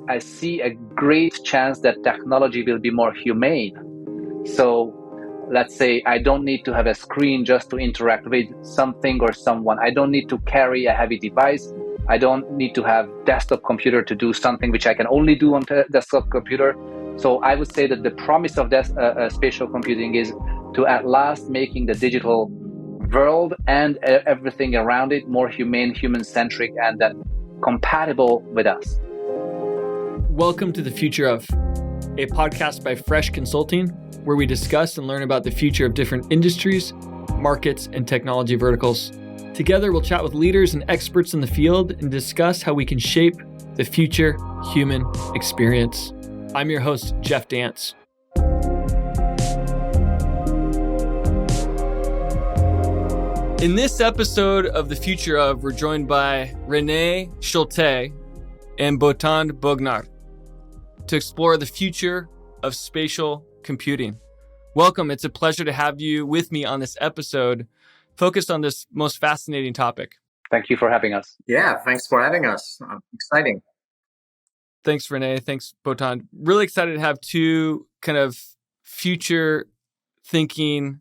I see a great chance that technology will be more humane. So let's say I don't need to have a screen just to interact with something or someone. I don't need to carry a heavy device. I don't need to have desktop computer to do something which I can only do on desktop computer. So I would say that the promise of this spatial computing is to at last making the digital world and everything around it more humane, human-centric, and then compatible with us. Welcome to The Future Of, a podcast by Fresh Consulting, where we discuss and learn about the future of different industries, markets, and technology verticals. Together, we'll chat with leaders and experts in the field and discuss how we can shape the future human experience. I'm your host, Jeff Dance. In this episode of The Future Of, we're joined by Rene Schulte and Botond Bognar to explore the future of spatial computing. Welcome. It's a pleasure to have you with me on this episode focused on this most fascinating topic. Thank you for having us. Yeah, thanks for having us. Exciting. Thanks, Rene. Thanks, Botond. Really excited to have two kind of future thinking,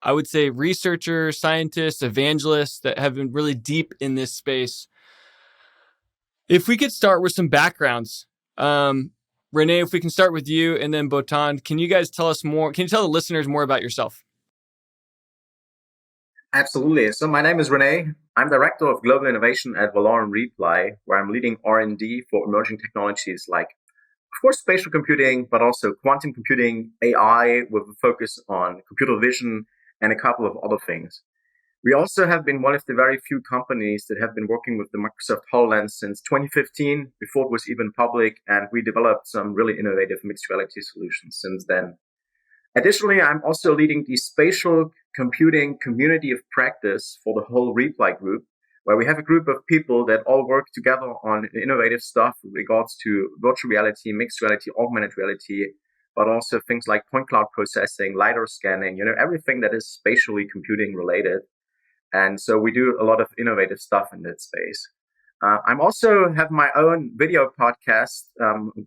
I would say, researchers, scientists, evangelists that have been really deep in this space. If we could start with some backgrounds, Rene, if we can start with you, and then Botond, can you guys tell us more? Can you tell the listeners more about yourself? Absolutely. So my name is Rene. I'm Director of Global Innovation at Varjo and Reply, where I'm leading R&D for emerging technologies like, of course, spatial computing, but also quantum computing, AI, with a focus on computer vision, and a couple of other things. We also have been one of the very few companies that have been working with the Microsoft HoloLens since 2015, before it was even public, and we developed some really innovative mixed reality solutions since then. Additionally, I'm also leading the spatial computing community of practice for the whole Reply group, where we have a group of people that all work together on innovative stuff with regards to virtual reality, mixed reality, augmented reality, but also things like point cloud processing, LiDAR scanning, everything that is spatially computing related. And so we do a lot of innovative stuff in that space. I'm also have my own video podcast,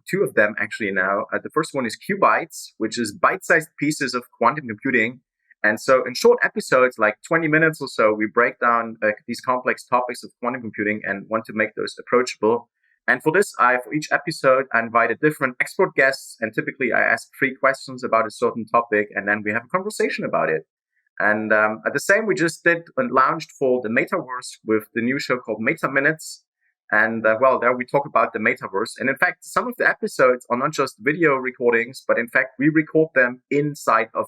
two of them actually now. The first one is Qbytes, which is bite-sized pieces of quantum computing. And so in short episodes, like 20 minutes or so, we break down these complex topics of quantum computing and want to make those approachable. And for this, for each episode, I invited different expert guests. And typically I ask 3 questions about a certain topic, and then we have a conversation about it. And at the same, we just did and launched for the Metaverse with the new show called Meta Minutes. And there we talk about the Metaverse. And in fact, some of the episodes are not just video recordings, but in fact, we record them inside of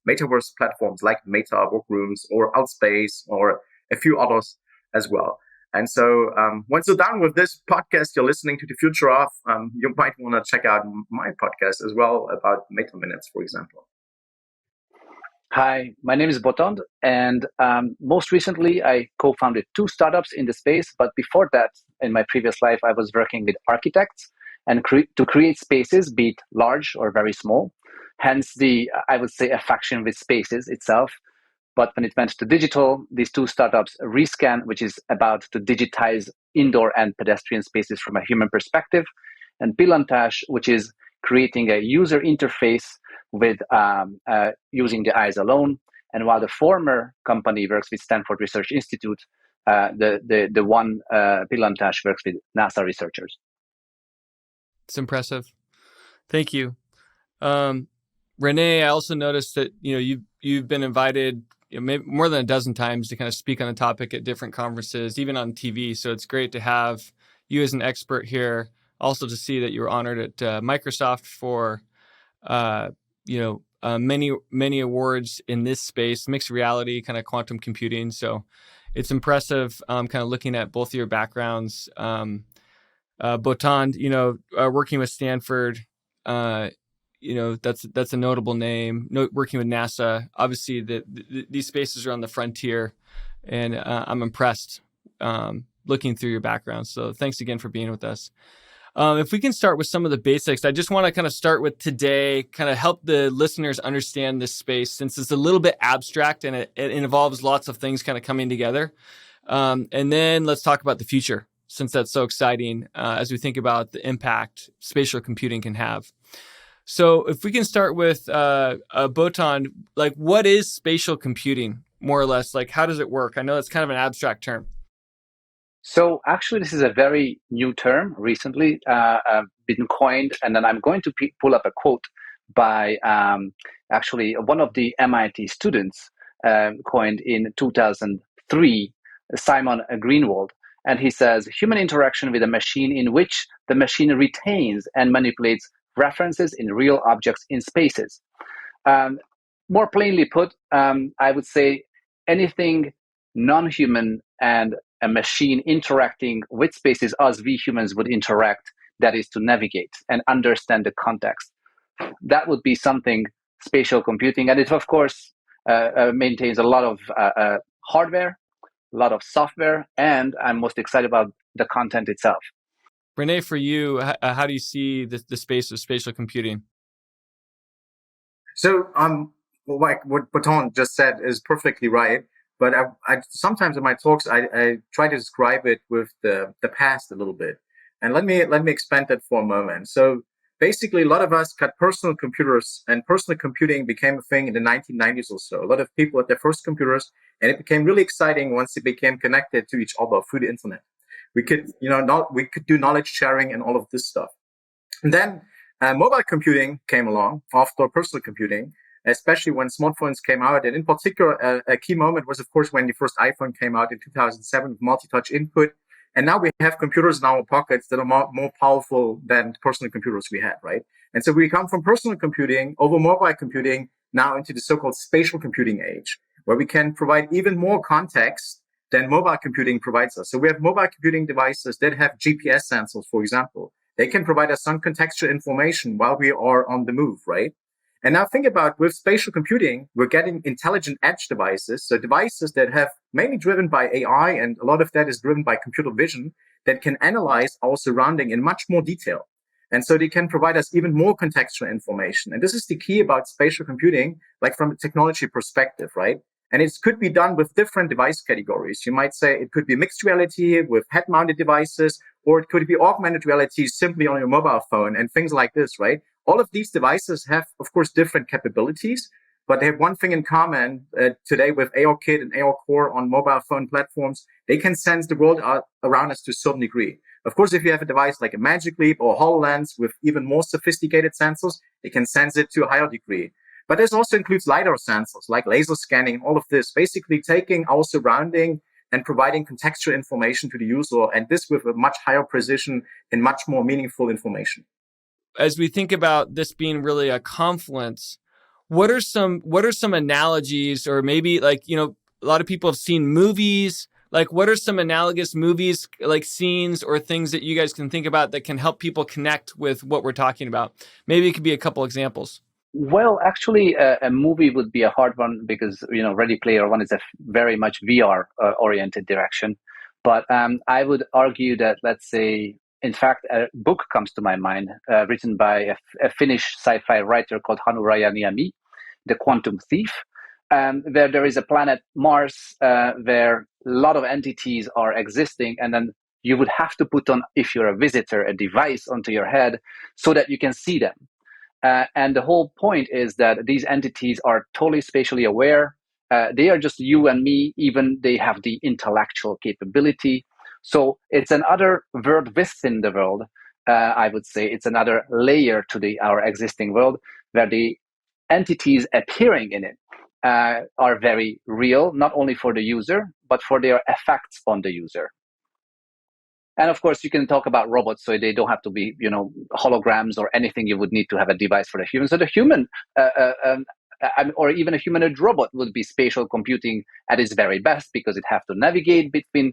Metaverse platforms like Meta Workrooms or Outspace or a few others as well. And so once you're done with this podcast you're listening to The Future Of, you might want to check out my podcast as well about Meta Minutes, for example. Hi, my name is Botond, and most recently I co-founded 2 startups in the space. But before that, in my previous life, I was working with architects and to create spaces, be it large or very small. Hence I would say, affection with spaces itself. But when it went to digital, these 2 startups, REscan, which is about to digitize indoor and pedestrian spaces from a human perspective, and Pilantage, which is creating a user interface with using the eyes alone. And while the former company works with Stanford Research Institute, the one Pilantage works with NASA researchers. It's impressive. Thank you. Rene, I also noticed that you've been invited maybe more than a dozen times to kind of speak on a topic at different conferences, even on TV. So it's great to have you as an expert here. Also to see that you were honored at Microsoft for many awards in this space, mixed reality, kind of quantum computing. So it's impressive kind of looking at both of your backgrounds. Botond, working with Stanford, that's a notable name. Working with NASA, obviously these spaces are on the frontier, and I'm impressed looking through your background. So thanks again for being with us. If we can start with some of the basics, I just want to kind of start with today, kind of help the listeners understand this space, since it's a little bit abstract and it involves lots of things kind of coming together. And then let's talk about the future. since that's so exciting as we think about the impact spatial computing can have. So if we can start with Botond, like what is spatial computing, more or less? Like how does it work? I know that's kind of an abstract term. So actually, this is a very new term, recently been coined, and then I'm going to pull up a quote by actually one of the MIT students, coined in 2003, Simon Greenwald. And he says, human interaction with a machine in which the machine retains and manipulates references in real objects in spaces. More plainly put, I would say anything non-human and a machine interacting with spaces as we humans would interact, that is to navigate and understand the context. That would be something spatial computing. And it, of course, maintains a lot of hardware, a lot of software, and I'm most excited about the content itself. Rene, for you, how do you see the space of spatial computing? So, like what Botond just said is perfectly right. But I sometimes in my talks I try to describe it with the past a little bit, and let me expand that for a moment. So basically, a lot of us got personal computers, and personal computing became a thing in the 1990s or so. A lot of people had their first computers, and it became really exciting once it became connected to each other through the internet. We could, we could do knowledge sharing and all of this stuff. And then mobile computing came along after personal computing, especially when smartphones came out. And in particular, a key moment was, of course, when the first iPhone came out in 2007 with multi-touch input. And now we have computers in our pockets that are more powerful than the personal computers we had, right? And so we come from personal computing over mobile computing now into the so-called spatial computing age, where we can provide even more context than mobile computing provides us. So we have mobile computing devices that have GPS sensors, for example. They can provide us some contextual information while we are on the move, right? And now think about, with spatial computing, we're getting intelligent edge devices. So devices that have mainly driven by AI, and a lot of that is driven by computer vision, that can analyze our surrounding in much more detail. And so they can provide us even more contextual information. And this is the key about spatial computing, like from a technology perspective, right? And it could be done with different device categories. You might say it could be mixed reality with head-mounted devices, or it could be augmented reality simply on your mobile phone and things like this, right? All of these devices have, of course, different capabilities, but they have one thing in common today with ARKit and ARCore on mobile phone platforms. They can sense the world around us to a certain degree. Of course, if you have a device like a Magic Leap or HoloLens with even more sophisticated sensors, they can sense it to a higher degree. But this also includes LiDAR sensors like laser scanning, all of this, basically taking our surrounding and providing contextual information to the user, and this with a much higher precision and much more meaningful information. As we think about this being really a confluence, what are some analogies, or maybe like, a lot of people have seen movies. Like, what are some analogous movies, like scenes or things that you guys can think about that can help people connect with what we're talking about? Maybe it could be a couple examples. Well, actually, a movie would be a hard one because, Ready Player One is a very much VR oriented direction. But I would argue that, let's say, in fact, a book comes to my mind written by a Finnish sci-fi writer called Hannu Rajaniemi, The Quantum Thief, where there is a planet Mars where a lot of entities are existing, and then you would have to put on, if you're a visitor, a device onto your head so that you can see them. And the whole point is that these entities are totally spatially aware. They are just you and me, even they have the intellectual capability. So it's another world within the world. I would say it's another layer to our existing world, where the entities appearing in it are very real, not only for the user, but for their effects on the user. And of course, you can talk about robots, so they don't have to be, holograms or anything. You would need to have a device for the human. So the human, or even a humanoid robot, would be spatial computing at its very best, because it has to navigate between,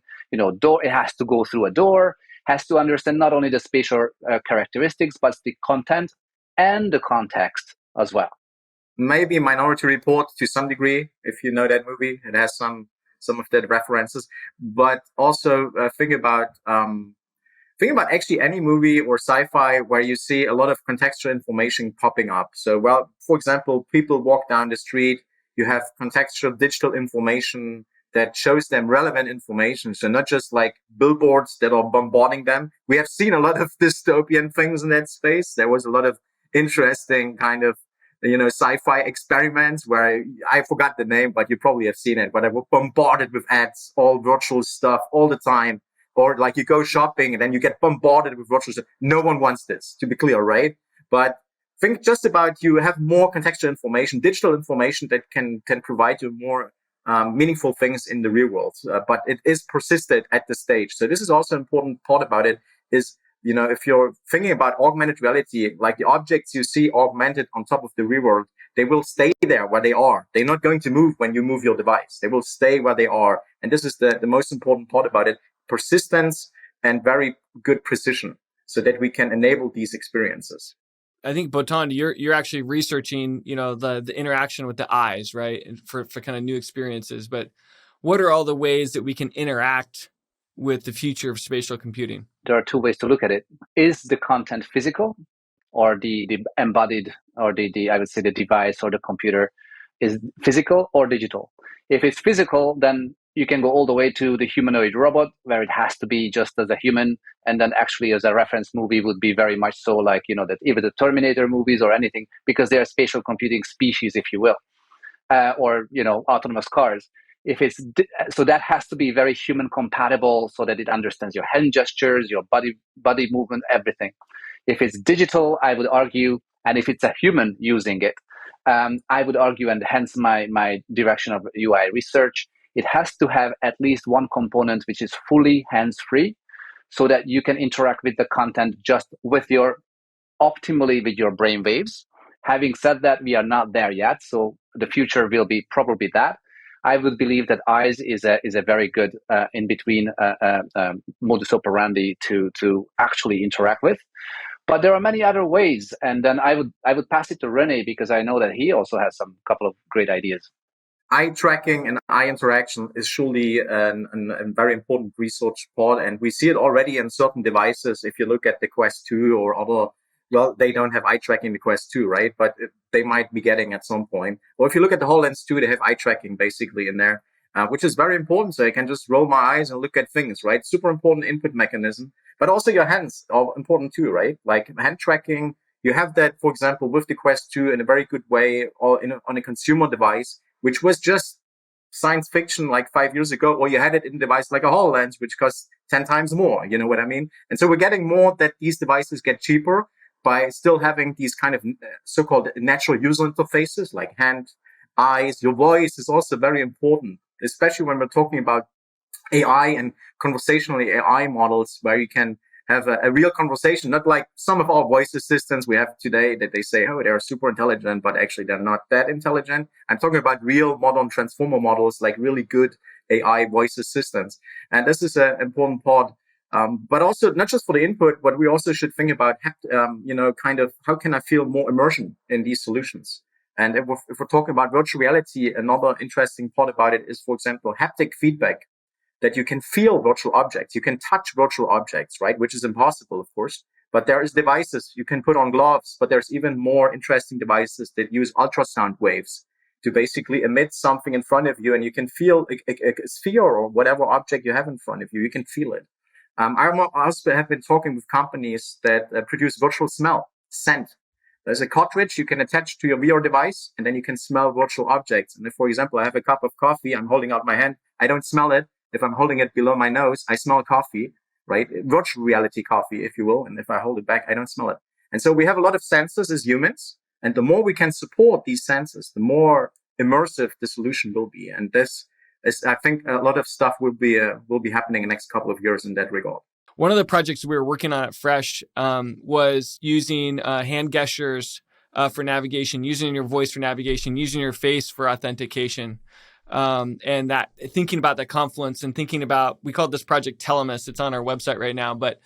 door. It has to go through a door, has to understand not only the spatial characteristics, but the content and the context as well. Maybe Minority Report to some degree, if you know that movie. It has some of the references, but also think about actually any movie or sci-fi where you see a lot of contextual information popping up. So, well, for example, people walk down the street, you have contextual digital information that shows them relevant information. So not just like billboards that are bombarding them. We have seen a lot of dystopian things in that space. There was a lot of interesting kind of, sci-fi experiments where I forgot the name, but you probably have seen it, but I was bombarded with ads, all virtual stuff all the time. Or like you go shopping and then you get bombarded with virtual stuff. No one wants this, to be clear, right? But think just about you have more contextual information, digital information that can provide you more meaningful things in the real world. But it is persisted at the stage. So this is also an important part about it is, if you're thinking about augmented reality, like the objects you see augmented on top of the real world, they will stay there where they are. They're not going to move when you move your device. They will stay where they are. And this is the most important part about it. Persistence and very good precision so that we can enable these experiences. I think Botond, you're actually researching, the interaction with the eyes, right? And for kind of new experiences. But what are all the ways that we can interact with the future of spatial computing? There are two ways to look at it. Is the content physical, or the embodied, or the I would say the device or the computer is physical or digital? If it's physical, then you can go all the way to the humanoid robot, where it has to be just as a human. And then actually as a reference movie would be very much so like, that even the Terminator movies or anything, because they are spatial computing species, if you will, or, autonomous cars. So that has to be very human compatible so that it understands your hand gestures, your body movement, everything. If it's digital, I would argue, and if it's a human using it, I would argue, and hence my direction of UI research, it has to have at least one component which is fully hands-free, so that you can interact with the content just optimally with your brain waves. Having said that, we are not there yet, so the future will be probably that. I would believe that eyes is a very good in between modus operandi to actually interact with. But there are many other ways, and then I would pass it to Rene, because I know that he also has some couple of great ideas. Eye tracking and eye interaction is surely a very important research part, and we see it already in certain devices. If you look at the Quest 2 or other, well, they don't have eye tracking in the Quest 2, right? But they might be getting at some point. Or if you look at the HoloLens 2, they have eye tracking basically in there, which is very important. So I can just roll my eyes and look at things, right? Super important input mechanism. But also your hands are important too, right? Like hand tracking. You have that, for example, with the Quest 2 in a very good way, or on a consumer device, which was just science fiction like 5 years ago, or you had it in a device like a HoloLens, which costs 10 times more, you know what I mean? And so we're getting more that these devices get cheaper by still having these kind of so-called natural user interfaces like hand, eyes. Your voice is also very important, especially when we're talking about AI and conversationally AI models, where you can have a real conversation, not like some of our voice assistants we have today that they say, oh, they're super intelligent, but actually they're not that intelligent. I'm talking about real modern transformer models, like really good AI voice assistants. And this is an important part. But also not just for the input, but we also should think about, kind of how can I feel more immersion in these solutions? And if we're talking about virtual reality, another interesting part about it is, for example, haptic feedback. That you can feel virtual objects, you can touch virtual objects, right? Which is impossible, of course. But there is devices you can put on gloves, but there's even more interesting devices that use ultrasound waves to basically emit something in front of you, and you can feel a sphere or whatever object you have in front of you. You can feel it. I also have been talking with companies that produce virtual smell, scent. There's a cartridge you can attach to your VR device, and then you can smell virtual objects. And if, for example, I have a cup of coffee, I'm holding out my hand, I don't smell it. If I'm holding it below my nose, I smell coffee, right? Virtual reality coffee, if you will. And if I hold it back, I don't smell it. And so we have a lot of sensors as humans. And the more we can support these sensors, the more immersive the solution will be. And this is, I think, a lot of stuff will be happening in the next couple of years in that regard. One of the projects we were working on at Fresh was using hand gestures for navigation, using your voice for navigation, using your face for authentication. And that thinking about that confluence and thinking about, we called this project Telemus. It's on our website right now, but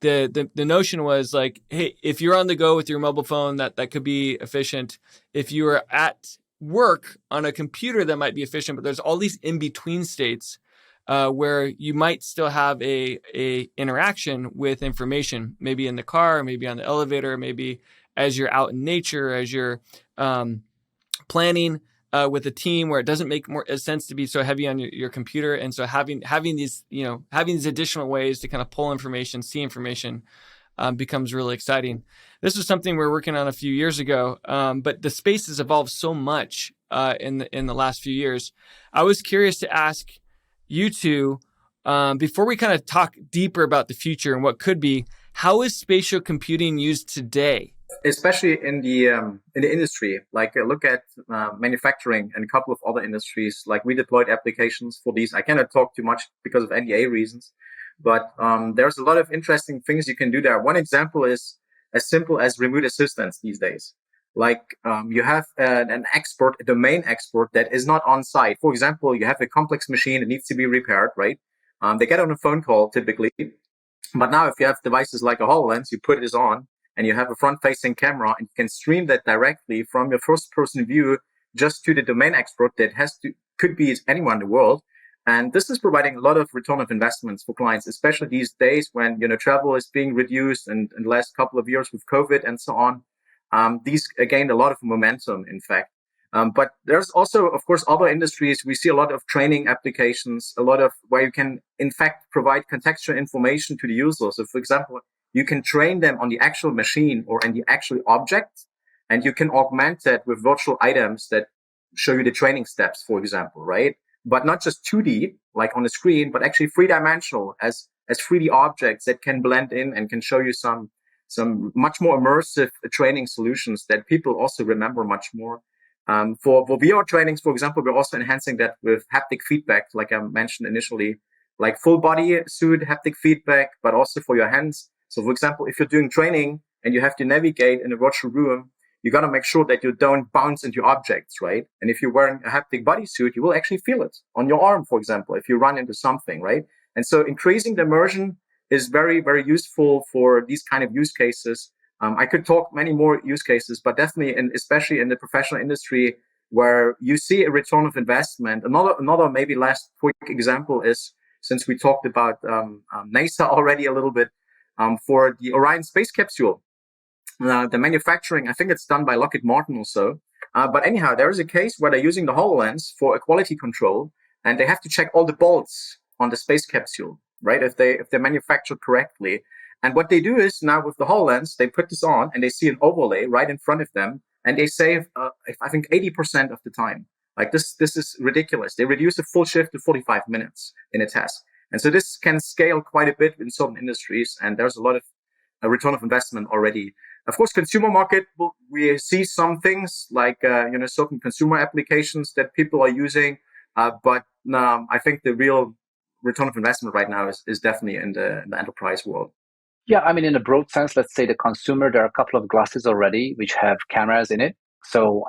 the notion was like, hey, if you're on the go with your mobile phone, that could be efficient. If you are at work on a computer, that might be efficient, but there's all these in-between states where you might still have a interaction with information, maybe in the car, maybe on the elevator, maybe as you're out in nature, as you're planning with a team where it doesn't make more sense to be so heavy on your computer. And so having these, having these additional ways to kind of pull information, see information, becomes really exciting. This was something we were working on a few years ago, but the space has evolved so much in the last few years. I was curious to ask you two, before we kind of talk deeper about the future and what could be, how is spatial computing used today? Especially in the industry, like look at manufacturing and a couple of other industries. Like we deployed applications for these. I cannot talk too much because of NDA reasons, but there's a lot of interesting things you can do there. One example is as simple as remote assistance these days. Like you have an expert, a domain expert that is not on site. For example, you have a complex machine that needs to be repaired, right? They get on a phone call typically, but now if you have devices like a HoloLens, you put this on, and you have a front-facing camera, and you can stream that directly from your first-person view just to the domain expert that could be anyone in the world. And this is providing a lot of return of investments for clients, especially these days when travel is being reduced, and in the last couple of years with COVID and so on. These gained a lot of momentum, in fact. But there's also, of course, other industries. We see a lot of training applications, a lot of where you can, in fact, provide contextual information to the user. So, for example, you can train them on the actual machine or on the actual object, and you can augment that with virtual items that show you the training steps, for example, right? But not just 2D, like on the screen, but actually three-dimensional as 3D objects that can blend in and can show you some much more immersive training solutions that people also remember much more. For VR trainings, for example, we're also enhancing that with haptic feedback, like I mentioned initially, like full body suit haptic feedback, but also for your hands. So, for example, if you're doing training and you have to navigate in a virtual room, you got to make sure that you don't bounce into objects, right? And if you're wearing a haptic bodysuit, you will actually feel it on your arm, for example, if you run into something, right? And so increasing the immersion is very, very useful for these kind of use cases. I could talk many more use cases, but definitely, and especially in the professional industry where you see a return of investment. Another maybe last quick example is, since we talked about NASA already a little bit, for the Orion space capsule, the manufacturing, I think it's done by Lockheed Martin or so. But anyhow, there is a case where they're using the HoloLens for a quality control, and they have to check all the bolts on the space capsule, right? If they're manufactured correctly. And what they do is now with the HoloLens, they put this on and they see an overlay right in front of them, and they save, I think, 80% of the time. Like this is ridiculous. They reduce a full shift to 45 minutes in a task. And so this can scale quite a bit in certain industries, and there's a lot of return of investment already. Of course, consumer market, we see some things like certain consumer applications that people are using, but I think the real return of investment right now is definitely in the enterprise world. Yeah, I mean, in a broad sense, let's say the consumer, there are a couple of glasses already which have cameras in it. So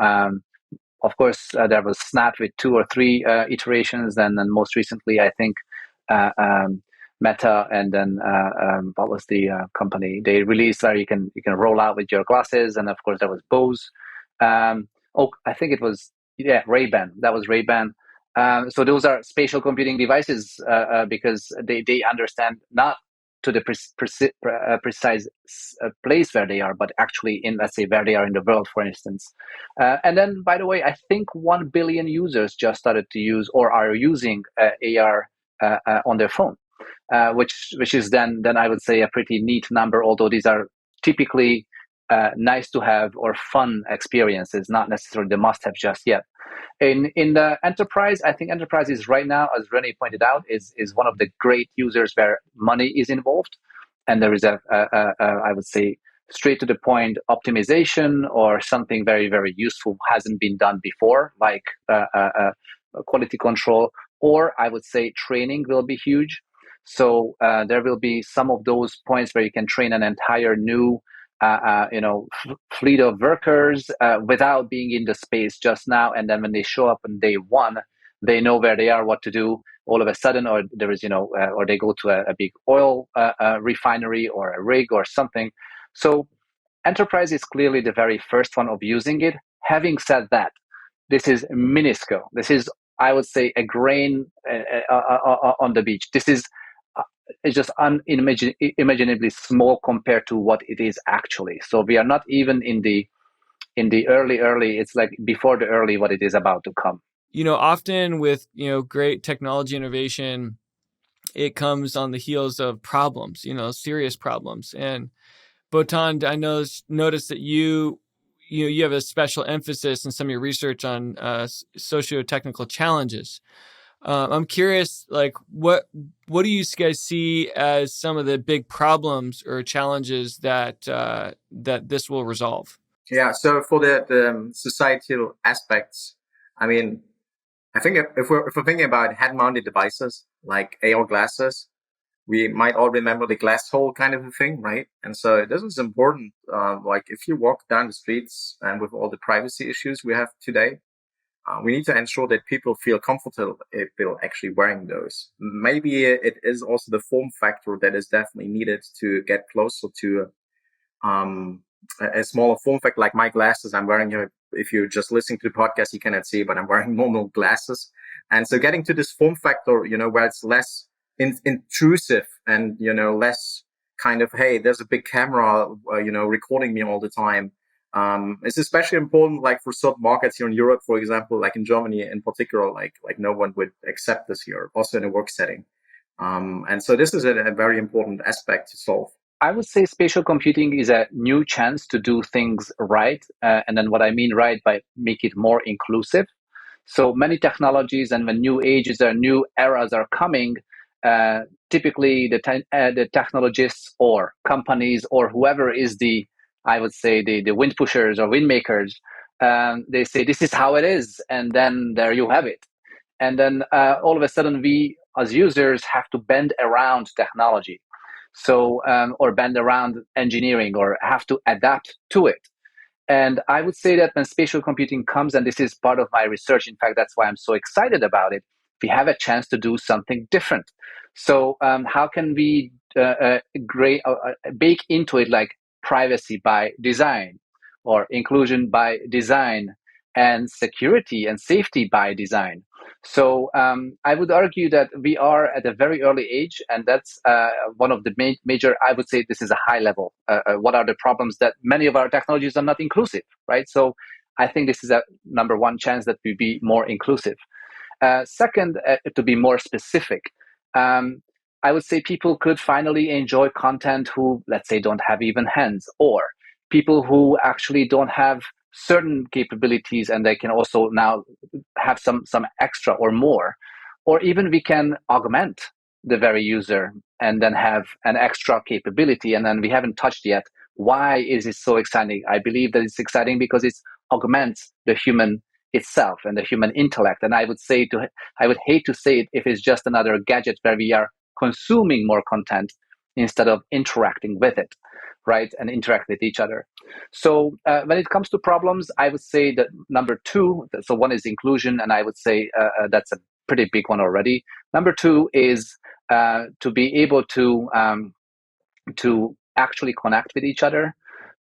of course, there was Snap with 2 or 3 iterations, and then most recently, I think Meta, and then what was the company they released where you can roll out with your glasses, and of course there was Bose. I think it was Ray-Ban. That was Ray-Ban. So those are spatial computing devices because they understand not to the precise place where they are, but actually in, let's say, where they are in the world, for instance. And then, by the way, I think 1 billion users just started to use or are using AR on their phone, which is then I would say a pretty neat number, although these are typically nice to have or fun experiences, not necessarily the must have just yet. In the enterprise, I think enterprise is right now, as Rene pointed out, is one of the great users where money is involved, and there is a I would say straight to the point optimization or something very, very useful hasn't been done before, like quality control, or I would say training will be huge. So there will be some of those points where you can train an entire new fleet of workers without being in the space just now, and then when they show up on day one, they know where they are, what to do all of a sudden, or there is or they go to a big oil refinery or a rig or something. So enterprise is clearly the very first one of using it. Having said that, this is minuscule. This is, I would say, a grain on the beach. This is it's just unimaginably small compared to what it is actually. So we are not even in the in the early, it's like before the early what it is about to come. Often with, great technology innovation, it comes on the heels of problems, serious problems. And Botond, I noticed that you have a special emphasis in some of your research on socio-technical challenges. I'm curious, like, what do you guys see as some of the big problems or challenges that this will resolve? Yeah, so for the societal aspects, I mean, I think if we're thinking about head-mounted devices like AR glasses, we might all remember the glass hole kind of a thing, right? And so this is important. Like if you walk down the streets and with all the privacy issues we have today, we need to ensure that people feel comfortable if they're actually wearing those. Maybe it is also the form factor that is definitely needed to get closer to a smaller form factor, like my glasses I'm wearing here. If you're just listening to the podcast, you cannot see, but I'm wearing normal glasses. And so getting to this form factor, where it's less intrusive and, less kind of, hey, there's a big camera, recording me all the time. It's especially important, like for certain markets here in Europe, for example, like in Germany in particular, like no one would accept this here, also in a work setting. And so this is a very important aspect to solve. I would say spatial computing is a new chance to do things right. And then what I mean right by make it more inclusive. So many technologies, and when new ages or new eras are coming, typically the technologists or companies or whoever is I would say the wind pushers or wind makers, they say this is how it is, and then there you have it. And then all of a sudden we as users have to bend around technology. So, or bend around engineering or have to adapt to it. And I would say that when spatial computing comes, and this is part of my research, in fact, that's why I'm so excited about it, we have a chance to do something different. So how can we bake into it like privacy by design or inclusion by design and security and safety by design? So I would argue that we are at a very early age, and that's one of the major, I would say this is a high level. What are the problems that many of our technologies are not inclusive, right? So I think this is a number one chance that we be more inclusive. Second, to be more specific, I would say people could finally enjoy content who, let's say, don't have even hands, or people who actually don't have certain capabilities and they can also now have some extra or more, or even we can augment the very user and then have an extra capability, and then we haven't touched yet. Why is it so exciting? I believe that it's exciting because it augments the human itself and the human intellect. And I would hate to say it if it's just another gadget where we are consuming more content instead of interacting with it, right? And interact with each other. So when it comes to problems, I would say that number two, so one is inclusion, and I would say that's a pretty big one already. Number two is to be able to actually connect with each other.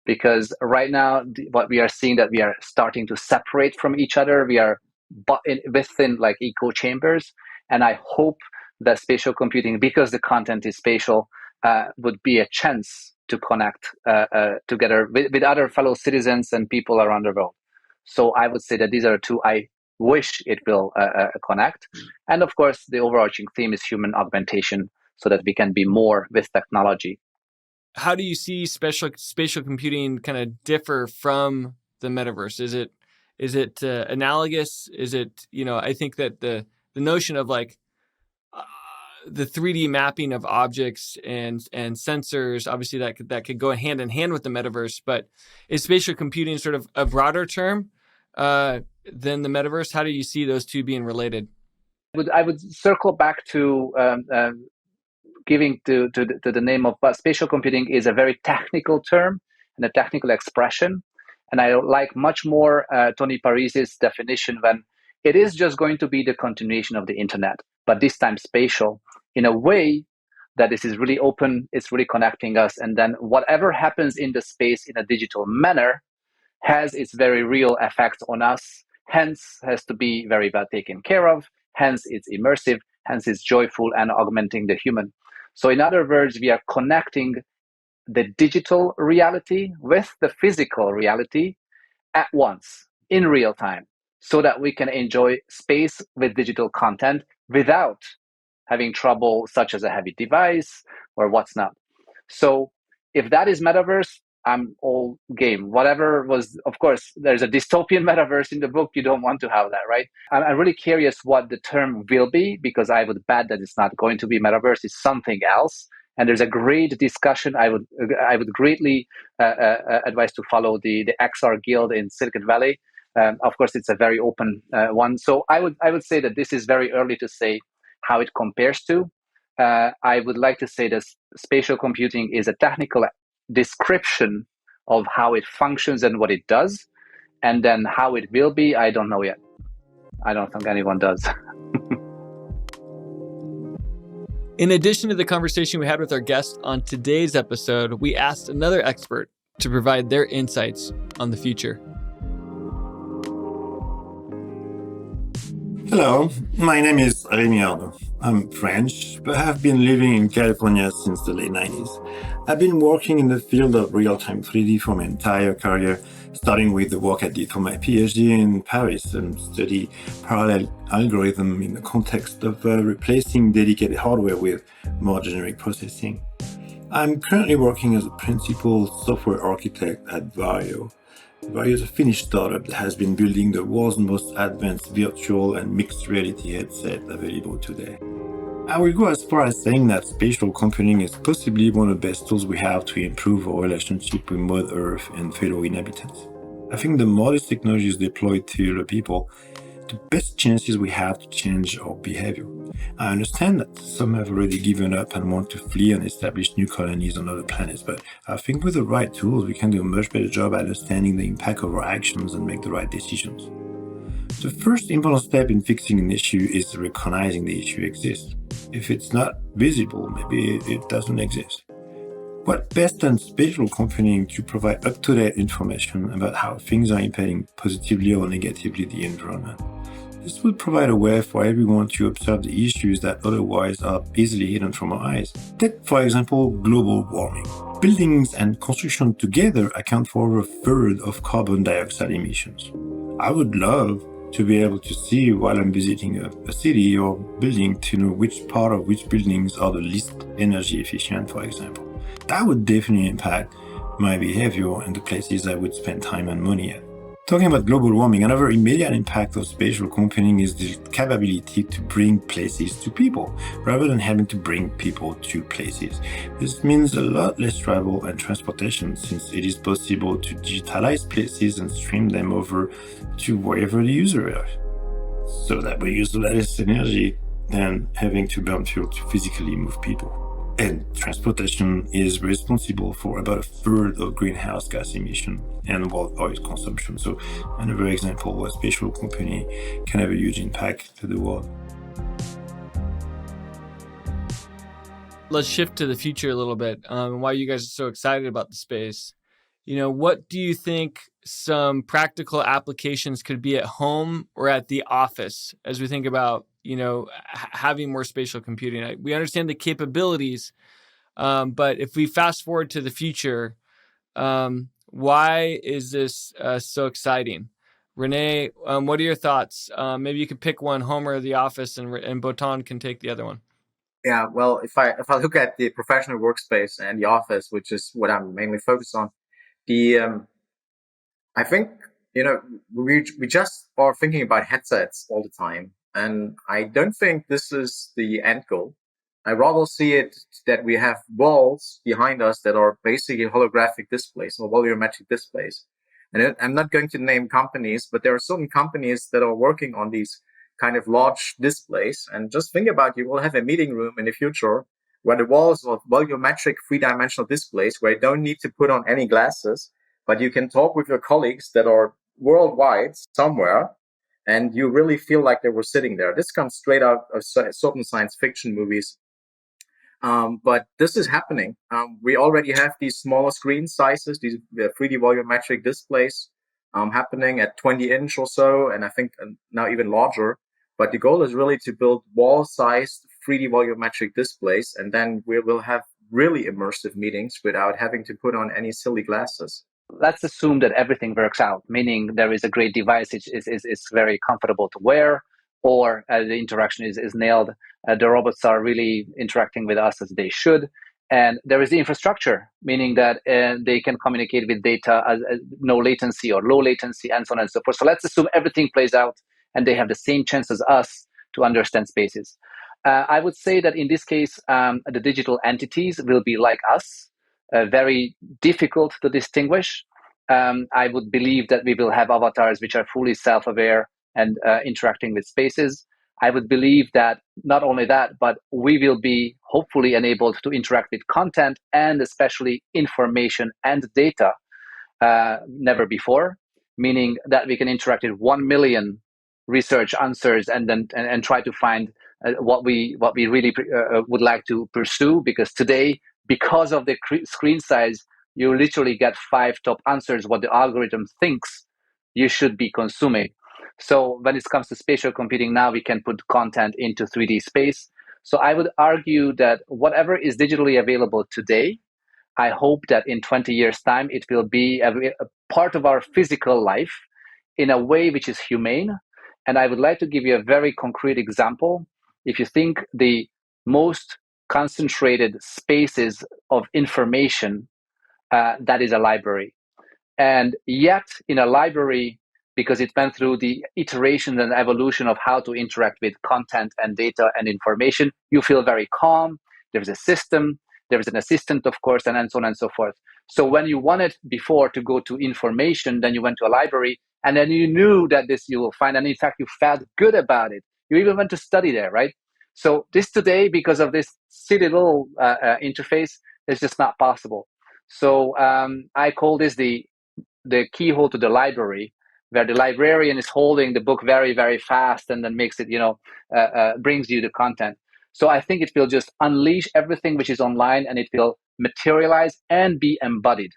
Because right now, what we are seeing that we are starting to separate from each other. We are within like echo chambers. And I hope that spatial computing, because the content is spatial, would be a chance to connect together with other fellow citizens and people around the world. So I would say that these are two I wish it will connect. And of course, the overarching theme is human augmentation so that we can be more with technology. How do you see spatial computing kind of differ from the metaverse? Is it analogous? Is it, I think that the notion of like the 3D mapping of objects and sensors, obviously that could go hand in hand with the metaverse, but is spatial computing sort of a broader term than the metaverse? How do you see those two being related? I would circle back to giving to the name of spatial computing is a very technical term and a technical expression. And I like much more Tony Paris's definition when it is just going to be the continuation of the internet, but this time spatial in a way that this is really open, it's really connecting us. And then whatever happens in the space in a digital manner has its very real effects on us, hence has to be very well taken care of, hence it's immersive, hence it's joyful and augmenting the human. So in other words, we are connecting the digital reality with the physical reality, at once in real time so that we can enjoy space with digital content without having trouble such as a heavy device or what's not. So if that is metaverse, I'm all game. Whatever was, of course, there's a dystopian metaverse in the book. You don't want to have that, right? I'm really curious what the term will be, because I would bet that it's not going to be metaverse. It's something else. And there's a great discussion. I would greatly advise to follow the XR Guild in Silicon Valley. Of course, it's a very open one. So I would say that this is very early to say how it compares to. I would like to say that spatial computing is a technical description of how it functions and what it does, and then how it will be, I don't know yet. I don't think anyone does. In addition to the conversation we had with our guest on today's episode, we asked another expert to provide their insights on the future. Hello, my name is Remi Arnaud. I'm French, but have been living in California since the late 90s. I've been working in the field of real-time 3D for my entire career, starting with the work I did for my PhD in Paris and study parallel algorithm in the context of replacing dedicated hardware with more generic processing. I'm currently working as a principal software architect at Varjo. Varjo is a Finnish startup that has been building the world's most advanced virtual and mixed reality headset available today. I will go as far as saying that spatial computing is possibly one of the best tools we have to improve our relationship with Mother Earth and fellow inhabitants. I think the more this technology is deployed to other people, the best chances we have to change our behavior. I understand that some have already given up and want to flee and establish new colonies on other planets, but I think with the right tools, we can do a much better job at understanding the impact of our actions and make the right decisions. The first important step in fixing an issue is recognizing the issue exists. If it's not visible, maybe it doesn't exist. What best than spatial computing to provide up-to-date information about how things are impacting positively or negatively the environment? This will provide a way for everyone to observe the issues that otherwise are easily hidden from our eyes. Take, for example, global warming. Buildings and construction together account for over a third of carbon dioxide emissions. I would love to be able to see while I'm visiting a city or building to know which part of which buildings are the least energy efficient, for example. That would definitely impact my behavior and the places I would spend time and money at. Talking about global warming, another immediate impact of spatial computing is the capability to bring places to people, rather than having to bring people to places. This means a lot less travel and transportation, since it is possible to digitalize places and stream them over to wherever the user is. So that we use less energy than having to burn fuel to physically move people. And transportation is responsible for about a third of greenhouse gas emission and world oil consumption. So another example where spatial computing can have a huge impact to the world. Let's shift to the future a little bit. Why you guys are so excited about the space. What do you think some practical applications could be at home or at the office as we think about having more spatial computing? We understand the capabilities, but if we fast forward to the future, why is this so exciting? Rene, what are your thoughts? Maybe you could pick one, home or the office, and Botond can take the other one. Yeah, well, if I look at the professional workspace and the office, which is what I'm mainly focused on, I think we just are thinking about headsets all the time. And I don't think this is the end goal. I rather see it that we have walls behind us that are basically holographic displays or volumetric displays. And I'm not going to name companies, but there are certain companies that are working on these kind of large displays. And just think about, you will have a meeting room in the future where the walls are volumetric three-dimensional displays where you don't need to put on any glasses, but you can talk with your colleagues that are worldwide somewhere, and you really feel like they were sitting there. This comes straight out of certain science fiction movies. But this is happening. We already have these smaller screen sizes, these 3D volumetric displays happening at 20-inch or so, and I think now even larger. But the goal is really to build wall-sized 3D volumetric displays, and then we will have really immersive meetings without having to put on any silly glasses. let's assume that everything works out, meaning there is a great device, is very comfortable to wear, or the interaction is nailed. The robots are really interacting with us as they should. And there is the infrastructure, meaning that they can communicate with data as no latency or low latency, and so on and so forth. So let's assume everything plays out and they have the same chance as us to understand spaces. I would say that in this case, the digital entities will be like us, very difficult to distinguish. I would believe that we will have avatars which are fully self-aware and interacting with spaces. I would believe that not only that, but we will be hopefully enabled to interact with content and especially information and data never before, meaning that we can interact with 1 million research answers and then and try to find what we really would like to pursue. Because today, because of the screen size, you literally get 5 top answers what the algorithm thinks you should be consuming. So when it comes to spatial computing, now we can put content into 3D space. So I would argue that whatever is digitally available today, I hope that in 20 years' time, it will be a part of our physical life in a way which is humane. And I would like to give you a very concrete example. If you think the most concentrated spaces of information, that is a library. And yet, in a library, because it went through the iteration and evolution of how to interact with content and data and information, you feel very calm. There's a system, there's an assistant, of course, and so on and so forth. So when you wanted before to go to information, then you went to a library, and then you knew that this you will find, and in fact, you felt good about it. You even went to study there, right? So this today, because of this silly little interface, is just not possible. So I call this the keyhole to the library, where the librarian is holding the book very, very fast and then makes it, brings you the content. So I think it will just unleash everything which is online, and it will materialize and be embodied.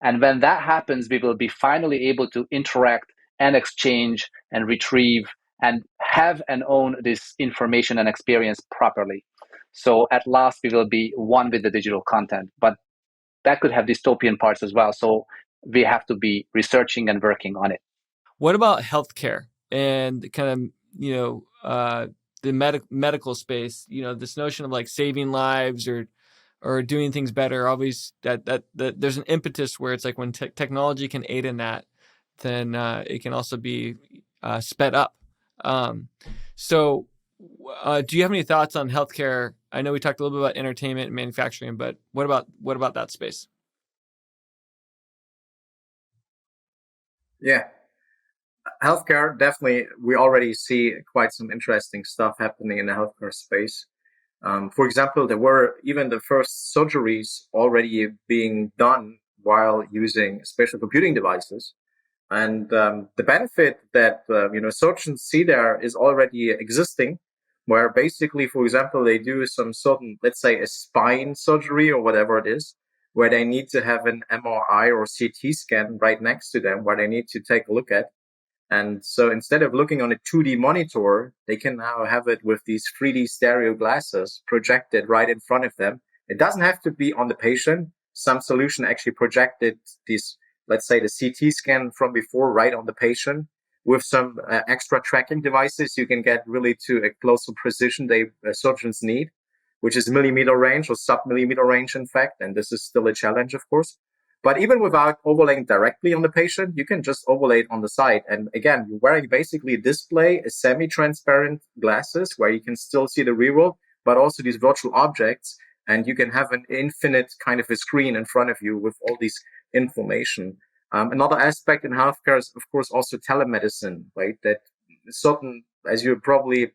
And when that happens, we will be finally able to interact and exchange and retrieve and have and own this information and experience properly. So at last, we will be one with the digital content. But that could have dystopian parts as well. So we have to be researching and working on it. What about healthcare and kind of, the medical space, this notion of like saving lives or doing things better? Always that there's an impetus where it's like when technology can aid in that, then it can also be sped up. So do you have any thoughts on healthcare? I know we talked a little bit about entertainment and manufacturing, but what about that space? Yeah. Healthcare, definitely, we already see quite some interesting stuff happening in the healthcare space. For example, there were even the first surgeries already being done while using spatial computing devices. And the benefit that surgeons see there is already existing, where basically, for example, they do some certain, let's say, a spine surgery or whatever it is, where they need to have an MRI or CT scan right next to them, where they need to take a look at. And so instead of looking on a 2D monitor, they can now have it with these 3D stereo glasses projected right in front of them. It doesn't have to be on the patient. Some solution actually projected these, let's say, the CT scan from before right on the patient. With some extra tracking devices, you can get really to a closer precision surgeons need, which is millimeter range or sub-millimeter range, in fact. And this is still a challenge, of course. But even without overlaying directly on the patient, you can just overlay it on the side. And again, you're wearing basically a display, a semi-transparent glasses where you can still see the real world, but also these virtual objects. And you can have an infinite kind of a screen in front of you with all these information. Another aspect in healthcare is, of course, also telemedicine, right? That certain, as you probably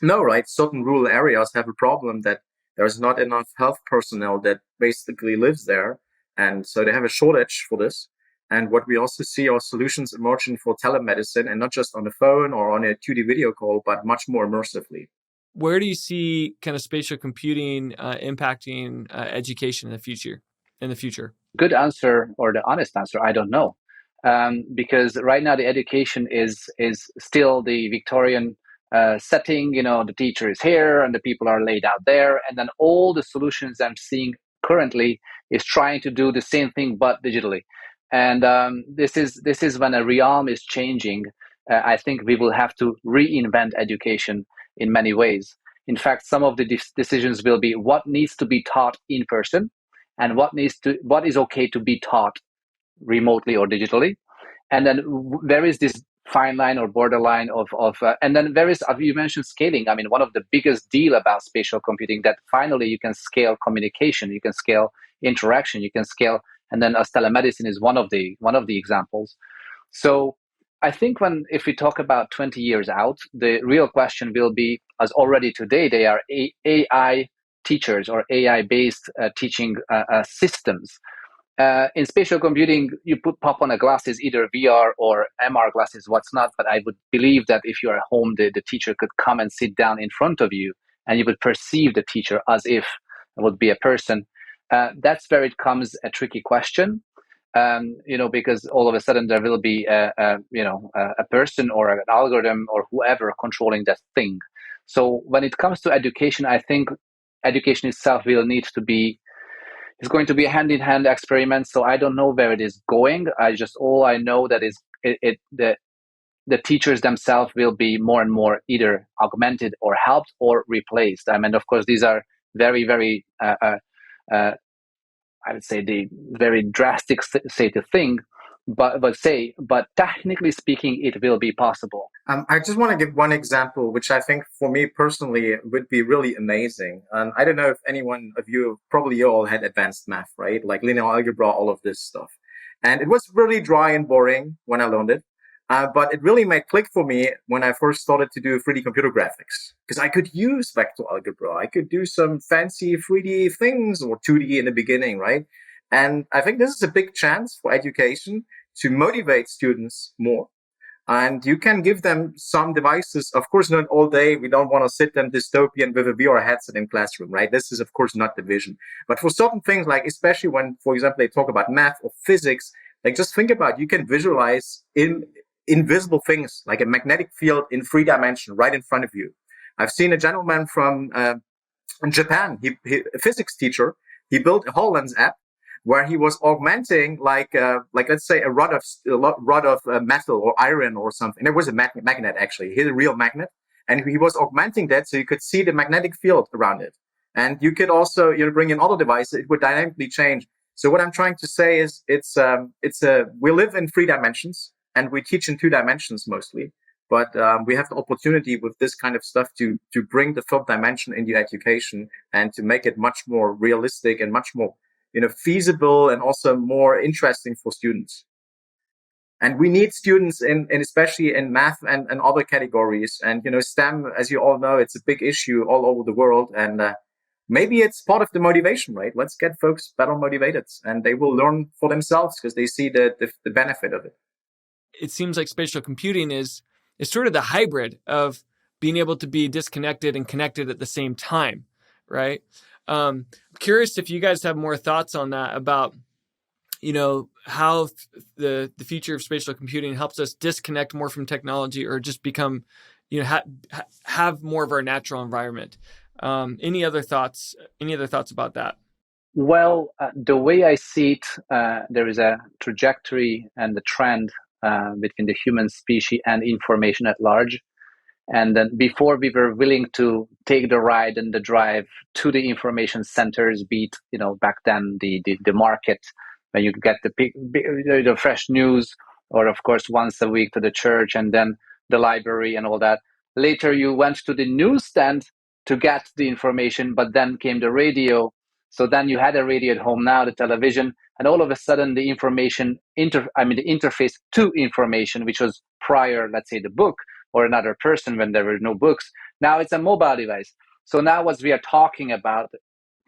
know, right, certain rural areas have a problem that there's not enough health personnel that basically lives there. And so they have a shortage for this. And what we also see are solutions emerging for telemedicine, and not just on the phone or on a 2D video call, but much more immersively. Where do you see kind of spatial computing impacting education in the future? Good answer, or the honest answer, I don't know. Because right now the education is still the Victorian setting. The teacher is here and the people are laid out there. And then all the solutions I'm seeing currently is trying to do the same thing, but digitally. And this is when a realm is changing. I think we will have to reinvent education in many ways. In fact, some of the decisions will be what needs to be taught in person, and what is okay to be taught remotely or digitally. And then there is this fine line or borderline of and then there is, you mentioned scaling. I mean, one of the biggest deal about spatial computing, that finally you can scale communication, you can scale interaction, you can scale, and then as telemedicine is one of the examples. So I think if we talk about 20 years out, the real question will be, as already today they are AI teachers or AI based teaching systems. In spatial computing, you pop on a glasses, either VR or MR glasses, what's not. But I would believe that if you're at home, the teacher could come and sit down in front of you, and you would perceive the teacher as if it would be a person. That's where it comes a tricky question, because all of a sudden there will be a person or an algorithm or whoever controlling that thing. So when it comes to education, I think education itself will need to be, it's going to be a hand-in-hand experiment. So I don't know where it is going. All I know that is the teachers themselves will be more and more either augmented or helped or replaced. I mean, of course, these are very, very, I would say, the very drastic say to thing, but technically speaking, it will be possible. I just want to give one example, which I think for me personally would be really amazing. I don't know if anyone of you, probably you all had advanced math, right? Like linear algebra, all of this stuff. And it was really dry and boring when I learned it. But it really made click for me when I first started to do 3D computer graphics, because I could use vector algebra. I could do some fancy 3D things, or 2D in the beginning, right? And I think this is a big chance for education to motivate students more. And you can give them some devices, of course, not all day. We don't want to sit them dystopian with a VR headset in classroom, right? This is, of course, not the vision. But for certain things, like especially when, for example, they talk about math or physics, like just think about, you can visualize invisible things like a magnetic field in 3 dimensions right in front of you. I've seen a gentleman from Japan, he a physics teacher. He built a HoloLens app where he was augmenting like let's say a rod of metal or iron or something. It was a magnet actually. He had a real magnet, and he was augmenting that so you could see the magnetic field around it. And you could also bring in other devices. It would dynamically change. So what I'm trying to say is we live in 3 dimensions and we teach in 2 dimensions mostly. But we have the opportunity with this kind of stuff to bring the 3rd dimension into education and to make it much more realistic and much more feasible and also more interesting for students. And we need students in especially in math and other categories. And STEM, as you all know, it's a big issue all over the world. And maybe it's part of the motivation, right? Let's get folks better motivated, and they will learn for themselves because they see the benefit of it. It seems like spatial computing is sort of the hybrid of being able to be disconnected and connected at the same time, right? I'm curious if you guys have more thoughts on that, about how the future of spatial computing helps us disconnect more from technology, or just become have more of our natural environment. Any other thoughts about that? Well, the way I see it, there is a trajectory and the trend between the human species and information at large. And then before we were willing to take the ride and the drive to the information centers, be it, back then the market, when you get the fresh news, or of course once a week to the church, and then the library and all that. Later you went to the newsstand to get the information, but then came the radio. So then you had a radio at home, now the television, and all of a sudden the information, the interface to information, which was prior, let's say, the book or another person when there were no books. Now it's a mobile device. So now what we are talking about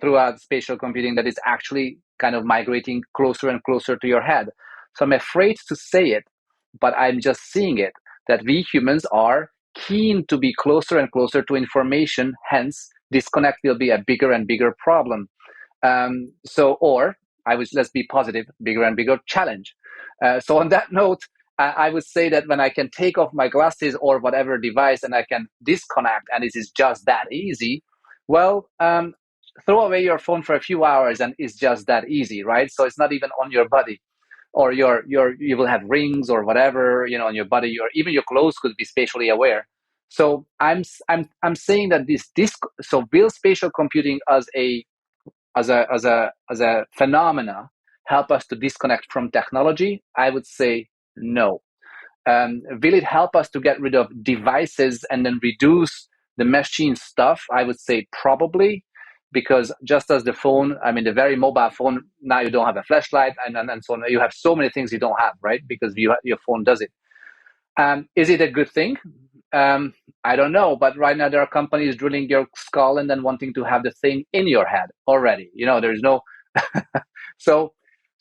throughout spatial computing, that is actually kind of migrating closer and closer to your head. So I'm afraid to say it, but I'm just seeing it, that we humans are keen to be closer and closer to information. Hence, disconnect will be a bigger and bigger problem. Let's be positive, bigger and bigger challenge. So on that note, I would say that when I can take off my glasses or whatever device and I can disconnect, and it is just that easy, well, throw away your phone for a few hours and it's just that easy, right? So it's not even on your body. or you will have rings or whatever, on your body, even your clothes could be spatially aware. So I'm saying that so will spatial computing as a phenomena help us to disconnect from technology? I would say no. Will it help us to get rid of devices and then reduce the machine stuff? I would say probably, because just as the phone, the very mobile phone, now you don't have a flashlight and so on. You have so many things you don't have, right? Because your phone does it. Is it a good thing? I don't know, but right now there are companies drilling your skull and then wanting to have the thing in your head already. There's no. so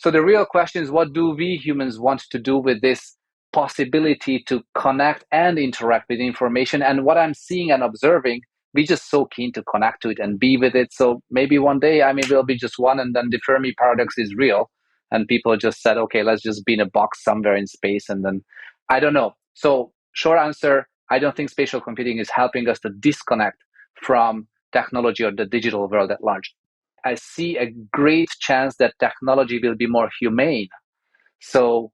the real question is, what do we humans want to do with this possibility to connect and interact with information? And what I'm seeing and observing, we're just so keen to connect to it and be with it. So maybe one day, we'll be just one, and then the Fermi paradox is real, and people just said, okay, let's just be in a box somewhere in space, and then I don't know. So short answer, I don't think spatial computing is helping us to disconnect from technology or the digital world at large. I see a great chance that technology will be more humane. So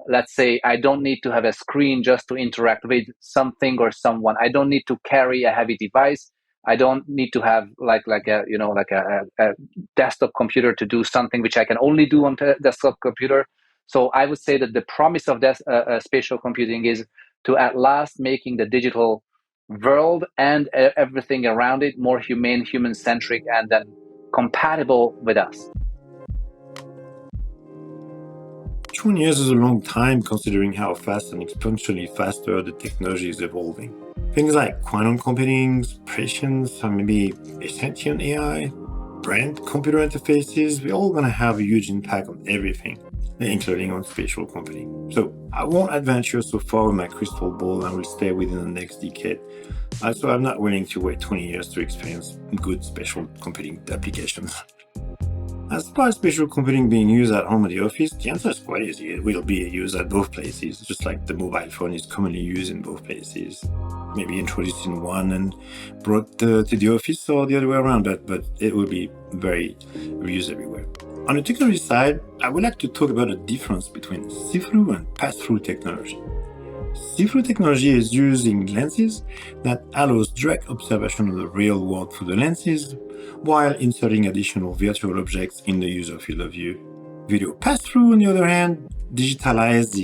let's say I don't need to have a screen just to interact with something or someone. I don't need to carry a heavy device. I don't need to have like a desktop computer to do something which I can only do on a desktop computer. So I would say that the promise of this spatial computing is to at last making the digital world and everything around it more humane, human-centric, and then compatible with us. 20 years is a long time considering how fast and exponentially faster the technology is evolving. Things like quantum computing, prescience, or maybe sentient AI, brand computer interfaces, we're all going to have a huge impact on everything, including on spatial computing. So I won't adventure so far with my crystal ball and will stay within the next decade. So I'm not willing to wait 20 years to experience good spatial computing applications. As far as spatial computing being used at home or the office, the answer is quite easy. It will be used at both places, just like the mobile phone is commonly used in both places. Maybe introduced in one and brought to the office, or the other way around, but it will be very used everywhere. On the technology side, I would like to talk about the difference between see-through and pass-through technology. See-through technology is using lenses that allows direct observation of the real world through the lenses, while inserting additional virtual objects in the user field of view. Video pass-through, on the other hand, digitalize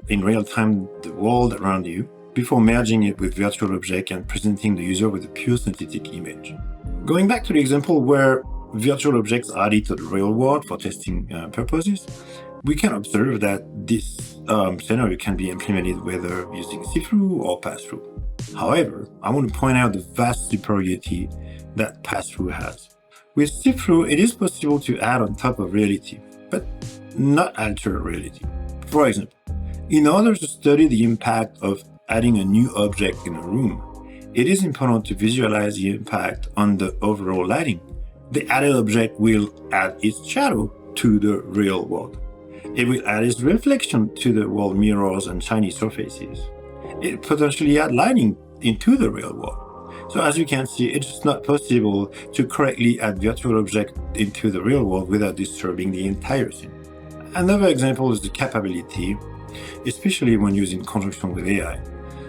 in real time the world around you before merging it with virtual object and presenting the user with a pure synthetic image. Going back to the example where virtual objects are added to the real world for testing purposes, we can observe that this scenario can be implemented whether using see-through or pass-through. However, I want to point out the vast superiority that pass-through has. With see-through, it is possible to add on top of reality, but not alter reality. For example, in order to study the impact of adding a new object in a room, it is important to visualize the impact on the overall lighting. The added object will add its shadow to the real world. It will add its reflection to the wall mirrors and shiny surfaces. It potentially add lighting into the real world. So as you can see, it's not possible to correctly add virtual objects into the real world without disturbing the entire scene. Another example is the capability, especially when used in conjunction with AI,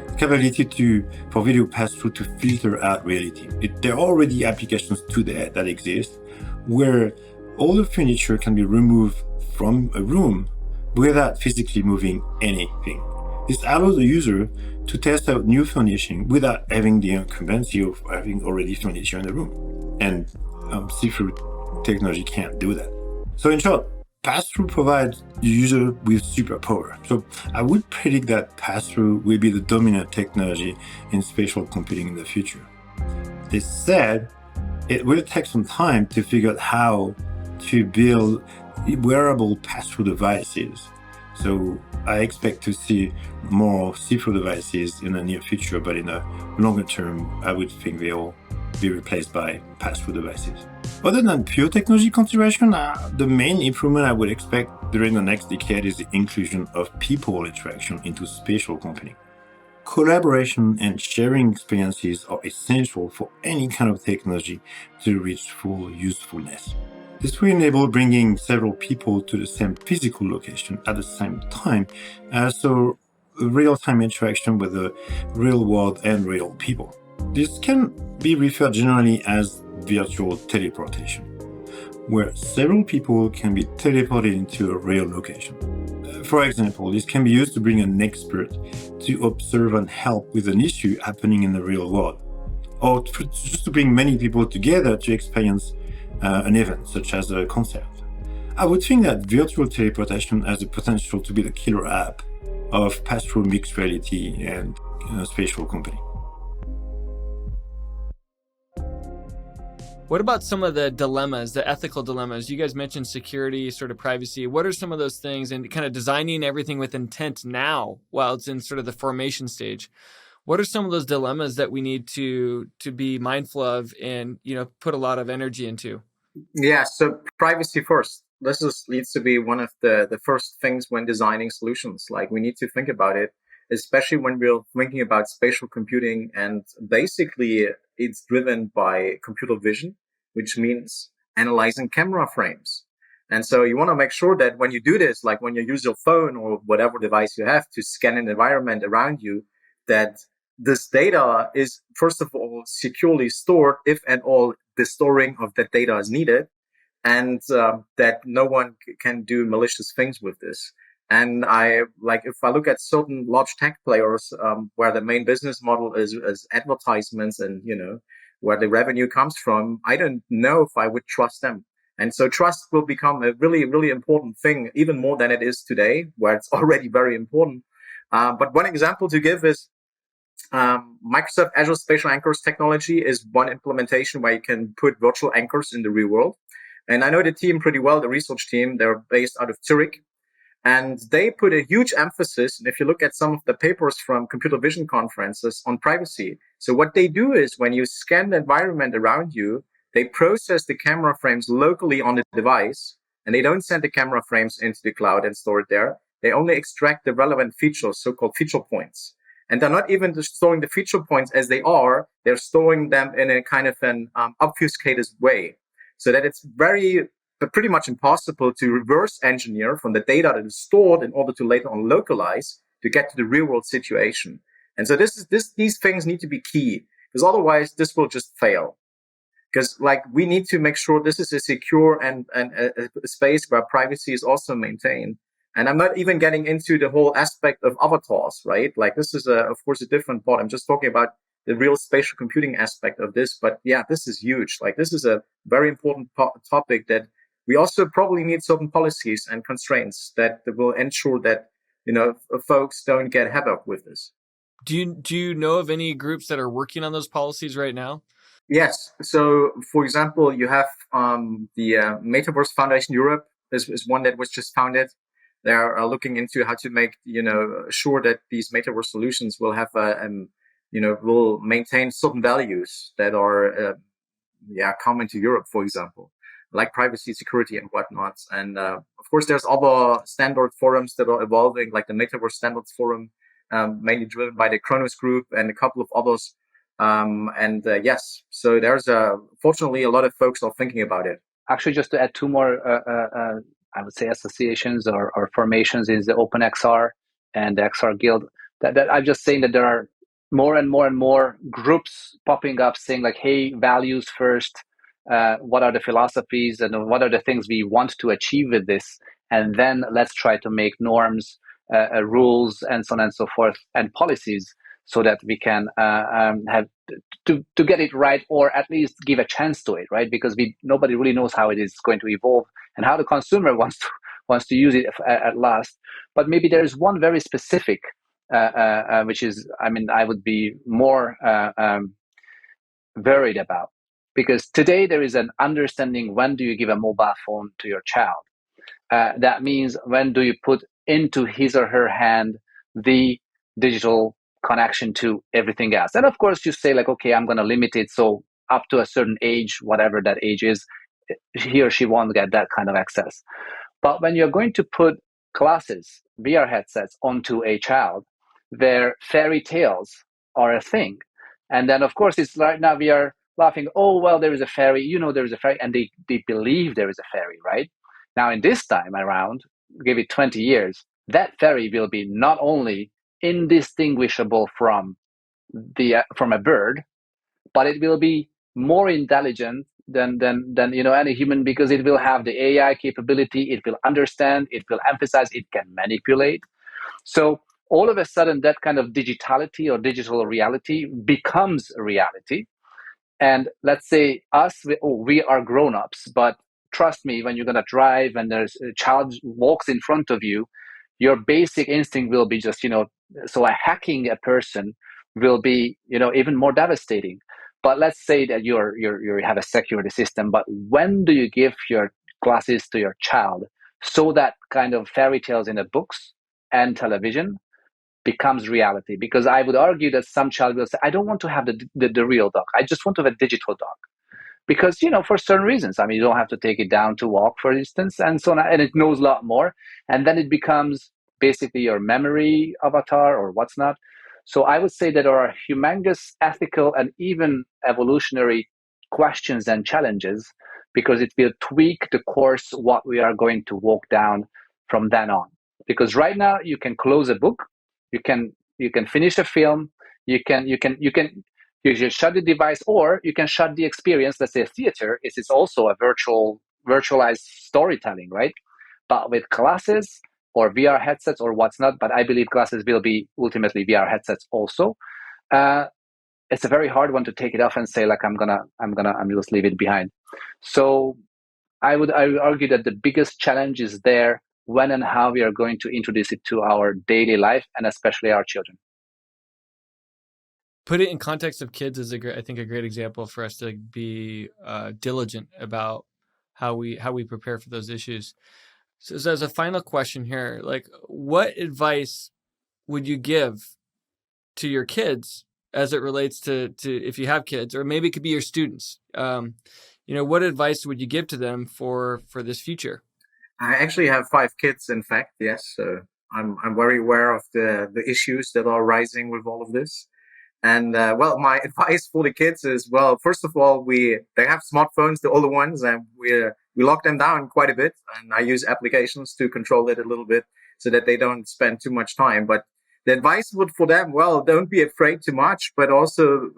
the capability for video pass-through to filter out reality. There are already applications today that exist where all the furniture can be removed from a room without physically moving anything. This allows the user to test out new furnishing without having the incumbency of having already furniture in the room. And see-through technology can't do that. So in short, pass-through provides the user with superpower. So I would predict that pass-through will be the dominant technology in spatial computing in the future. This said, it will take some time to figure out how to build wearable pass-through devices. So I expect to see more see-through devices in the near future, but in the longer term, I would think they'll be replaced by pass-through devices. Other than pure technology consideration, the main improvement I would expect during the next decade is the inclusion of people interaction into spatial computing. Collaboration and sharing experiences are essential for any kind of technology to reach full usefulness. This will enable bringing several people to the same physical location at the same time, so real-time interaction with the real world and real people. This can be referred generally as virtual teleportation, where several people can be teleported into a real location. For example, this can be used to bring an expert to observe and help with an issue happening in the real world, or just to bring many people together to experience an event, such as a concert. I would think that virtual teleportation has the potential to be the killer app of pass-through mixed reality and spatial computing. What about some of the dilemmas, the ethical dilemmas? You guys mentioned security, sort of privacy. What are some of those things, and kind of designing everything with intent now while it's in sort of the formation stage? What are some of those dilemmas that we need to be mindful of and, put a lot of energy into? Yeah, so privacy first. Needs to be one of the first things when designing solutions. Like, we need to think about it, especially when we're thinking about spatial computing, and basically it's driven by computer vision, which means analyzing camera frames. And so you want to make sure that when you do this, like when you use your phone or whatever device you have to scan an environment around you, that this data is, first of all, securely stored, if at all the storing of that data is needed, and that no one can do malicious things with this. And if I look at certain large tech players, where the main business model is advertisements and, where the revenue comes from, I don't know if I would trust them. And so trust will become a really, really important thing, even more than it is today, where it's already very important. But one example to give is Microsoft Azure Spatial Anchors technology is one implementation where you can put virtual anchors in the real world. And I know the team pretty well, the research team. They're based out of Zurich. And they put a huge emphasis, and if you look at some of the papers from computer vision conferences, on privacy. So what they do is, when you scan the environment around you, they process the camera frames locally on the device, and they don't send the camera frames into the cloud and store it there. They only extract the relevant features, so-called feature points. And they're not even just storing the feature points as they are, they're storing them in a kind of an obfuscated way, so that it's pretty much impossible to reverse engineer from the data that is stored in order to later on localize to get to the real world situation. And so these things need to be key, because otherwise this will just fail. Because we need to make sure this is a secure and a space where privacy is also maintained. And I'm not even getting into the whole aspect of avatars, right? This is of course a different part. I'm just talking about the real spatial computing aspect of this. But yeah, this is huge. This is a very important topic that we also probably need certain policies and constraints that will ensure that, folks don't get havoc with this. Do you know of any groups that are working on those policies right now? Yes. So, for example, you have the Metaverse Foundation Europe is one that was just founded. They are looking into how to make, sure that these metaverse solutions will have will maintain certain values that are common to Europe, for example, like privacy, security, and whatnot. And of course, there's other standard forums that are evolving, like the Metaverse Standards Forum, mainly driven by the Kronos Group and a couple of others. Yes, so there's fortunately a lot of folks are thinking about it. Actually, just to add two more, I would say associations or formations is the OpenXR and the XR Guild. That I'm just saying that there are more and more and more groups popping up saying hey, values first. What are the philosophies and what are the things we want to achieve with this? And then let's try to make norms, rules, and so on and so forth, and policies, so that we can have to get it right, or at least give a chance to it, right? Because nobody really knows how it is going to evolve and how the consumer wants to use it at last. But maybe there is one very specific, which is, I would be more worried about, because today there is an understanding: when do you give a mobile phone to your child? That means, when do you put into his or her hand the digital connection to everything else? And of course you say okay, I'm going to limit it, so up to a certain age, whatever that age is, he or she won't get that kind of access. But when you're going to put glasses, VR headsets, onto a child, where fairy tales are a thing, and then of course it's right now we are laughing, oh, well, there is a fairy, there is a fairy, and they believe there is a fairy, right? Now, in this time around, give it 20 years, that fairy will be not only indistinguishable from a bird, but it will be more intelligent than any human, because it will have the AI capability, it will understand, it will emphasize, it can manipulate. So all of a sudden, that kind of digitality or digital reality becomes a reality. And let's say we are grown-ups, but trust me, when you're going to drive and there's a child walks in front of you, your basic instinct will be just, so hacking a person will be, even more devastating. But let's say that you have a security system, but when do you give your glasses to your child so that kind of fairy tales in the books and television becomes reality? Because I would argue that some child will say, I don't want to have the real dog. I just want to have a digital dog. Because, for certain reasons, I mean, you don't have to take it down to walk, for instance, and so on, and it knows a lot more. And then it becomes basically your memory avatar or what's not. So I would say that there are humongous ethical and even evolutionary questions and challenges, because it will tweak the course what we are going to walk down from then on. Because right now you can close a book, you can finish a film, you just shut the device, or you can shut the experience. Let's say a theater is also a virtualized storytelling, right? But with glasses or VR headsets or what's not, but I believe glasses will be ultimately VR headsets also. It's a very hard one to take it off and say, like, I'm just leave it behind. So I would argue that the biggest challenge is there, when and how we are going to introduce it to our daily life, and especially our children. Put it in context of kids is I think a great example for us to be diligent about how we prepare for those issues. So as a final question here, like, what advice would you give to your kids as it relates to if you have kids, or maybe it could be your students? What advice would you give to them for this future? I actually have 5 kids, in fact, yes. So I'm very aware of the issues that are rising with all of this. And my advice for the kids is, well, first of all, they have smartphones, the older ones, and we lock them down quite a bit. And I use applications to control it a little bit so that they don't spend too much time. But the advice would for them, well, don't be afraid too much, but also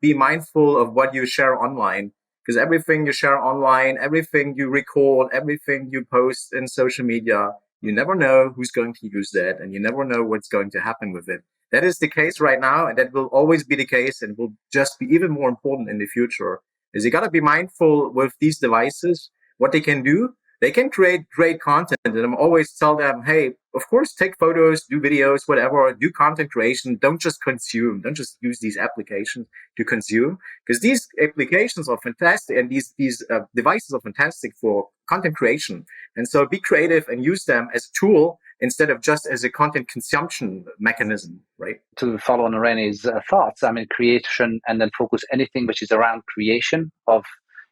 be mindful of what you share online. Because everything you share online, everything you record, everything you post in social media, you never know who's going to use that, and you never know what's going to happen with it. That is the case right now, and that will always be the case, and will just be even more important in the future. Is you got to be mindful with these devices, what they can do. They can create great content, and I'm always tell them, hey, of course, take photos, do videos, whatever, do content creation. Don't just consume. Don't just use these applications to consume, because these applications are fantastic, and these devices are fantastic for content creation. And so be creative and use them as a tool instead of just as a content consumption mechanism, right? To follow on Rene's thoughts, I mean, creation, and then focus anything which is around creation of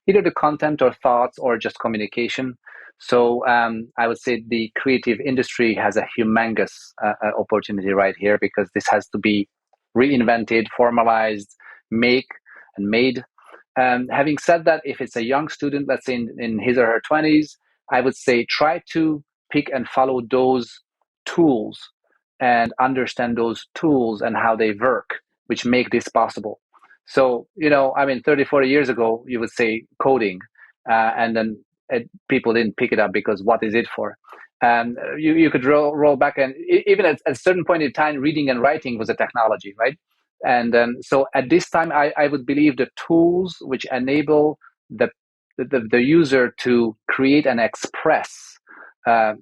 either the content or thoughts or just communication. So I would say the creative industry has a humongous opportunity right here, because this has to be reinvented, formalized, made. Having said that, if it's a young student, let's say in his or her 20s, I would say try to pick and follow those tools and understand those tools and how they work, which make this possible. So, 30, 40 years ago, you would say coding, and then people didn't pick it up because what is it for? And you could roll back, and even at a certain point in time, reading and writing was a technology, right? And then, so at this time, I would believe the tools which enable the user to create and express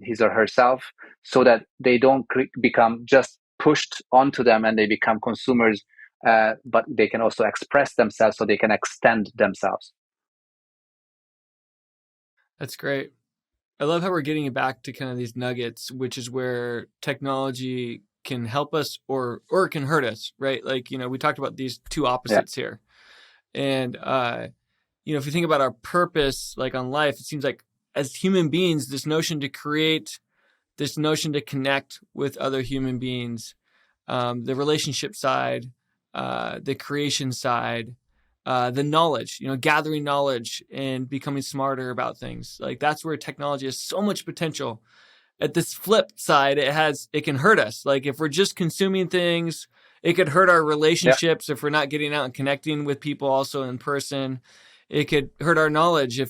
his or herself, so that they don't become just pushed onto them and they become consumers, but they can also express themselves, so they can extend themselves. That's great. I love how we're getting back to kind of these nuggets, which is where technology can help us or it can hurt us, right? Like, we talked about these two opposites here. And, if you think about our purpose, like on life, it seems like as human beings, this notion to create, this notion to connect with other human beings, the relationship side, the creation side, the knowledge, gathering knowledge and becoming smarter about things. Like that's where technology has so much potential. At this flip side, it can hurt us. Like if we're just consuming things, it could hurt our relationships if we're not getting out and connecting with people also in person. It could hurt our knowledge or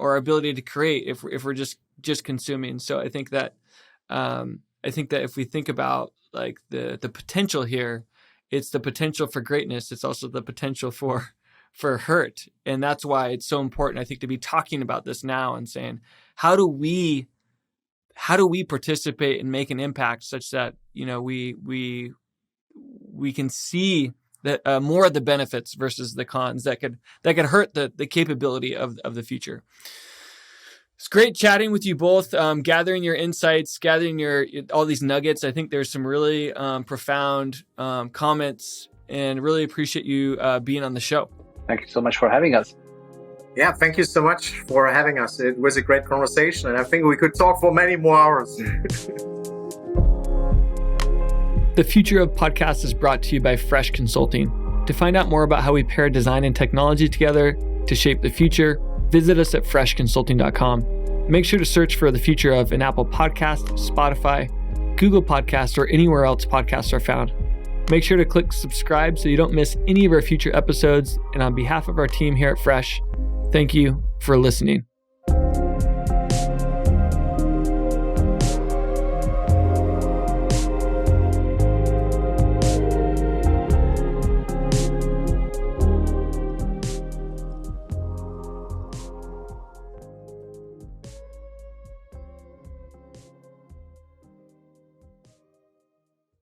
our ability to create if we're just consuming. So I think that if we think about like the potential here, it's the potential for greatness. It's also the potential for hurt. And that's why it's so important, I think, to be talking about this now and saying, how do we participate and make an impact such that, we can see that more of the benefits versus the cons that could hurt the capability of the future. It's great chatting with you both, gathering your insights, gathering all these nuggets. I think there's some really profound comments, and really appreciate you being on the show. Thank you so much for having us. Yeah, thank you so much for having us. It was a great conversation, and I think we could talk for many more hours. The Future of Podcasts is brought to you by Fresh Consulting. To find out more about how we pair design and technology together to shape the future, visit us at freshconsulting.com. Make sure to search for The Future of in Apple Podcasts, Spotify, Google Podcasts, or anywhere else podcasts are found. Make sure to click subscribe so you don't miss any of our future episodes. And on behalf of our team here at Fresh, thank you for listening.